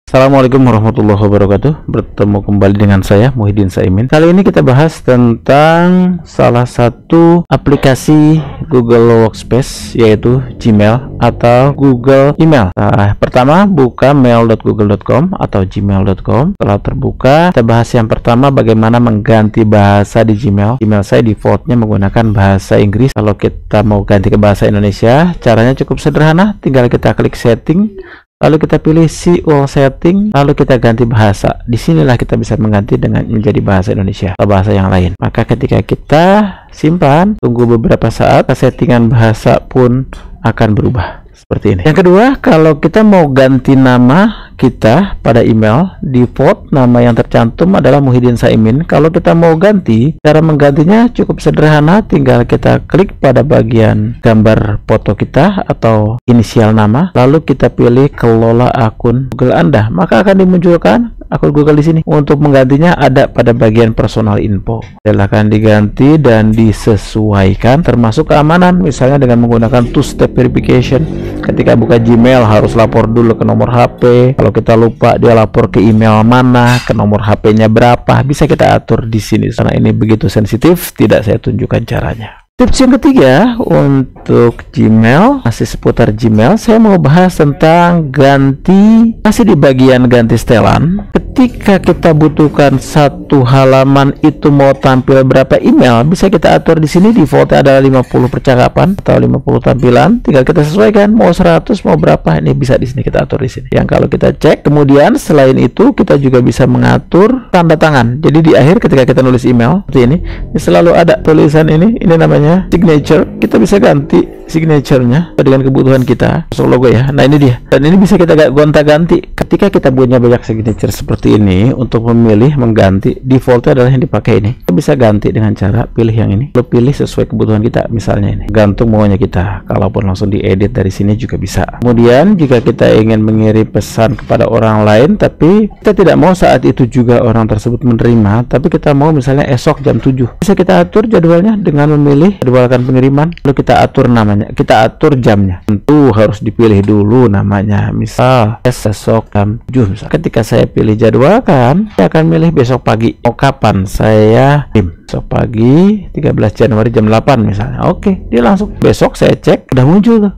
Assalamualaikum warahmatullahi wabarakatuh. Bertemu kembali dengan saya Muhyiddin Saimin. Kali ini kita bahas tentang salah satu aplikasi Google Workspace, yaitu Gmail atau Google Email. Nah, pertama buka mail.google.com atau gmail.com. Setelah terbuka, kita bahas yang pertama bagaimana mengganti bahasa di Gmail. Gmail saya defaultnya menggunakan bahasa Inggris. Kalau kita mau ganti ke bahasa Indonesia, caranya cukup sederhana. Tinggal kita klik setting, lalu kita pilih see all setting, lalu kita ganti bahasa. Disinilah kita bisa mengganti dengan menjadi bahasa Indonesia atau bahasa yang lain. Maka ketika kita simpan, tunggu beberapa saat, settingan bahasa pun akan berubah seperti ini. Yang kedua, kalau kita mau ganti nama kita pada email, default nama yang tercantum adalah Muhyiddin Saimin. Kalau kita mau ganti, cara menggantinya cukup sederhana. Tinggal kita klik pada bagian gambar foto kita atau inisial nama, lalu kita pilih kelola akun Google Anda, maka akan dimunculkan akun Google di sini. Untuk menggantinya ada pada bagian personal info. Silahkan diganti dan disesuaikan, termasuk keamanan, misalnya dengan menggunakan two-step verification. Ketika buka Gmail harus lapor dulu ke nomor HP. Kalau kita lupa, dia lapor ke email mana, ke nomor HP-nya berapa, bisa kita atur di sini. Karena ini begitu sensitif, tidak saya tunjukkan caranya. Tips yang ketiga untuk Gmail, masih seputar Gmail, saya mau bahas tentang ganti, masih di bagian ganti setelan. Ketika kita butuhkan satu halaman itu mau tampil berapa email, bisa kita atur di sini. Defaultnya adalah 50 percakapan atau 50 tampilan. Tinggal kita sesuaikan mau 100 mau berapa, ini bisa di sini kita atur di sini. Yang kalau kita cek, kemudian selain itu kita juga bisa mengatur tanda tangan. Jadi di akhir ketika kita nulis email seperti ini selalu ada tulisan ini namanya signature. Kita bisa ganti signaturenya dengan kebutuhan kita, masuk logo ya. Nah ini dia, dan ini bisa kita gonta-ganti. Ketika kita punya banyak signature seperti ini, untuk memilih mengganti, defaultnya adalah yang dipakai ini. Kita bisa ganti dengan cara pilih yang ini, lalu pilih sesuai kebutuhan kita. Misalnya ini, gantung maunya kita, kalaupun langsung diedit dari sini juga bisa. Kemudian jika kita ingin mengirim pesan kepada orang lain, tapi kita tidak mau saat itu juga orang tersebut menerima, tapi kita mau misalnya esok jam 7, bisa kita atur jadwalnya dengan memilih jadwalkan pengiriman, lalu kita atur namanya, kita atur jamnya. Tentu harus dipilih dulu namanya, misal esok jam 7 misal. Ketika saya pilih jadwalkan, saya akan milih besok pagi. Mau kapan saya kirim? Besok pagi 13 Januari jam 8 misalnya. Oke, dia langsung besok saya cek udah muncul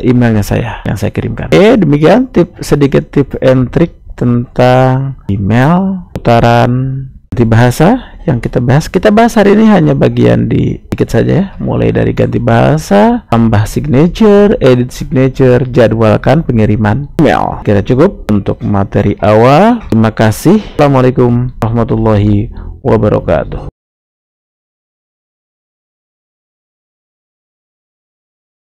emailnya saya yang saya kirimkan. Demikian sedikit tip and trick tentang email, putaran ganti bahasa yang kita bahas. Kita bahas hari ini hanya bagian dikit saja ya, mulai dari ganti bahasa, tambah signature, edit signature, jadwalkan pengiriman email. Kira cukup untuk materi awal. Terima kasih. Assalamualaikum warahmatullahi wabarakatuh.